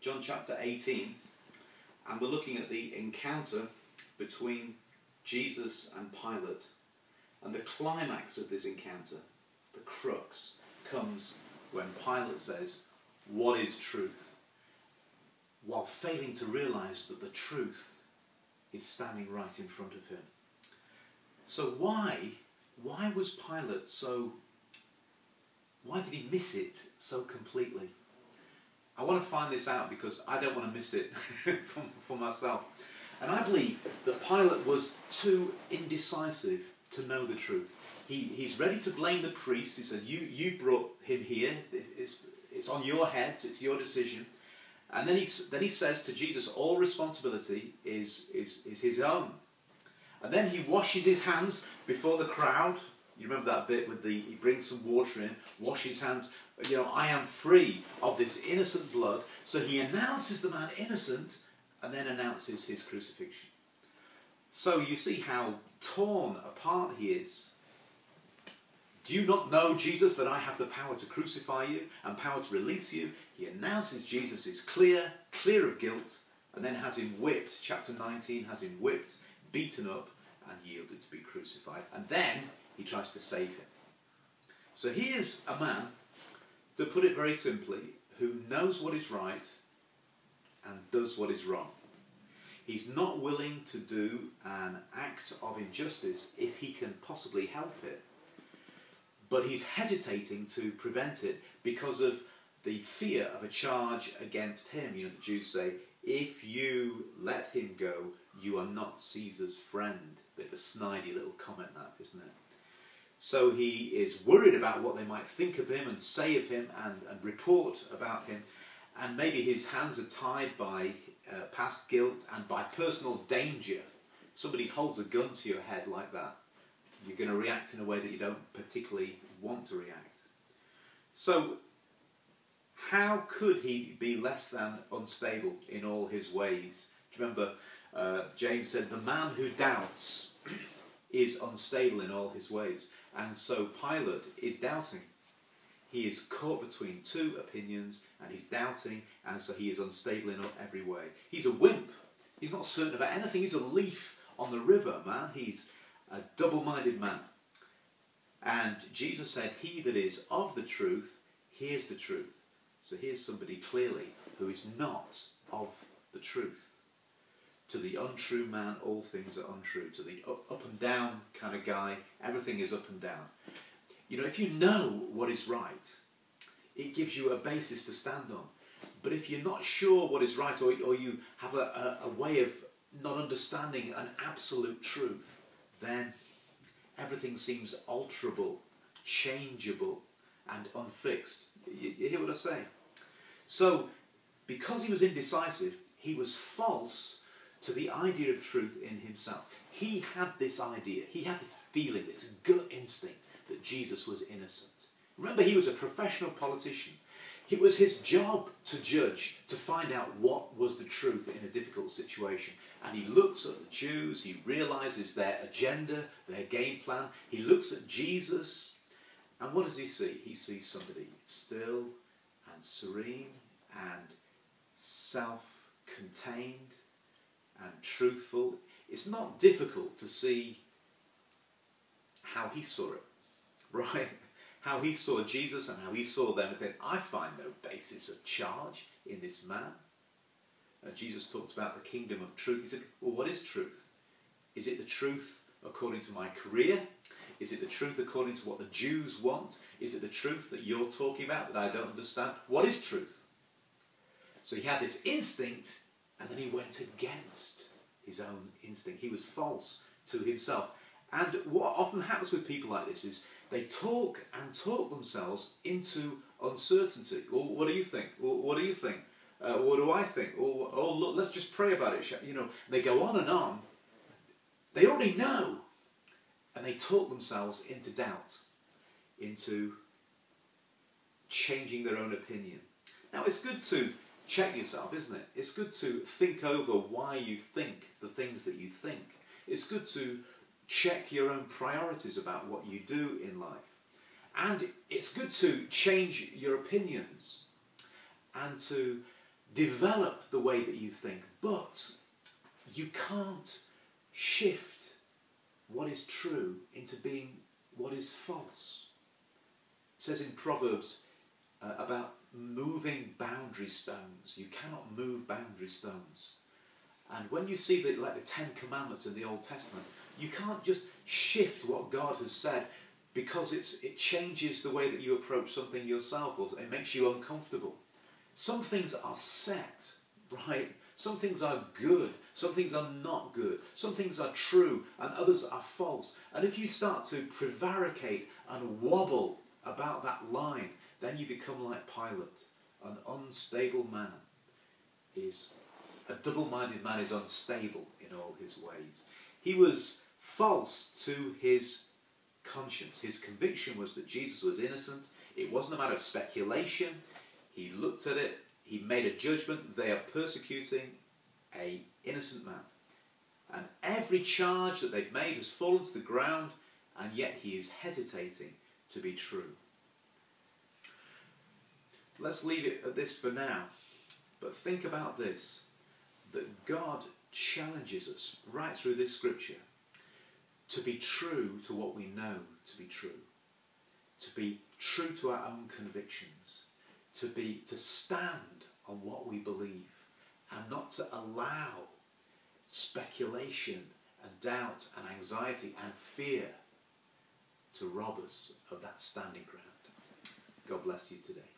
John chapter 18, and we're looking at the encounter between Jesus and Pilate. And the climax of this encounter, the crux, comes when Pilate says, "What is truth?" while failing to realise that the truth is standing right in front of him. So why was Pilate why did he miss it so completely? I want to find this out because I don't want to miss it for myself. And I believe that Pilate was too indecisive to know the truth. He's ready to blame the priest. He said, you brought him here. It's on your heads. It's your decision. And then he says to Jesus, all responsibility is his own. And then he washes his hands before the crowd. You remember that bit with he brings some water in, wash his hands. You know, I am free of this innocent blood. So he announces the man innocent and then announces his crucifixion. So you see how torn apart he is. Do you not know, Jesus, that I have the power to crucify you and power to release you? He announces Jesus is clear of guilt, and then has him whipped. Chapter 19 has him whipped, beaten up, and yielded to be crucified. And then he tries to save him. So here's a man, to put it very simply, who knows what is right and does what is wrong. He's not willing to do an act of injustice if he can possibly help it. But he's hesitating to prevent it because of the fear of a charge against him. You know, the Jews say, if you let him go, you are not Caesar's friend. Bit of a snidey little comment, that, isn't it? So he is worried about what they might think of him and say of him and report about him. And maybe his hands are tied by past guilt and by personal danger. Somebody holds a gun to your head like that, you're going to react in a way that you don't particularly want to react. So how could he be less than unstable in all his ways? Do you remember James said, the man who doubts is unstable in all his ways. And so Pilate is doubting. He is caught between two opinions and he's doubting, and so he is unstable in every way. He's a wimp. He's not certain about anything. He's a leaf on the river, man. He's a double-minded man. And Jesus said, he that is of the truth hears the truth. So here's somebody clearly who is not of the truth. To the untrue man, all things are untrue. To the up and down kind of guy, everything is up and down. You know, if you know what is right, it gives you a basis to stand on. But if you're not sure what is right, or you have a way of not understanding an absolute truth, then everything seems alterable, changeable, and unfixed. You hear what I say? So, because he was indecisive, he was false to the idea of truth in himself. He had this idea, he had this feeling, this gut instinct that Jesus was innocent. Remember, he was a professional politician. It was his job to judge, to find out what was the truth in a difficult situation. And he looks at the Jews, he realises their agenda, their game plan. He looks at Jesus, and what does he see? He sees somebody still and serene and self-contained and truthful. It's not difficult to see how he saw it, right? How he saw Jesus and how he saw them, and think, I find no basis of charge in this man. Jesus talked about the kingdom of truth. He said, well, what is truth? Is it the truth according to my career? Is it the truth according to what the Jews want? Is it the truth that you're talking about that I don't understand? What is truth? So he had this instinct, and then he went against his own instinct. He was false to himself. And what often happens with people like this is they talk and talk themselves into uncertainty. Well, what do you think? Well, what do you think? What do I think? Oh, look, let's just pray about it. You know, they go on and on. They already know. And they talk themselves into doubt, into changing their own opinion. Now, it's good to check yourself, isn't it? It's good to think over why you think the things that you think. It's good to check your own priorities about what you do in life. And it's good to change your opinions and to develop the way that you think, but you can't shift what is true into being what is false. It says in Proverbs about moving boundary stones. You cannot move boundary stones. And when you see like the Ten Commandments in the Old Testament, you can't just shift what God has said because it changes the way that you approach something yourself, or it makes you uncomfortable. Some things are set, right? Some things are good, some things are not good, some things are true and others are false. And if you start to prevaricate and wobble about that line, then you become like Pilate. An unstable man is, a double-minded man is unstable in all his ways. He was false to his conscience. His conviction was that Jesus was innocent. It wasn't a matter of speculation. He looked at it, he made a judgment. They are persecuting an innocent man. And every charge that they've made has fallen to the ground, and yet he is hesitating to be true. Let's leave it at this for now. But think about this, that God challenges us right through this scripture to be true to what we know to be true. To be true to our own convictions. To stand on what we believe and not to allow speculation and doubt and anxiety and fear to rob us of that standing ground. God bless you today.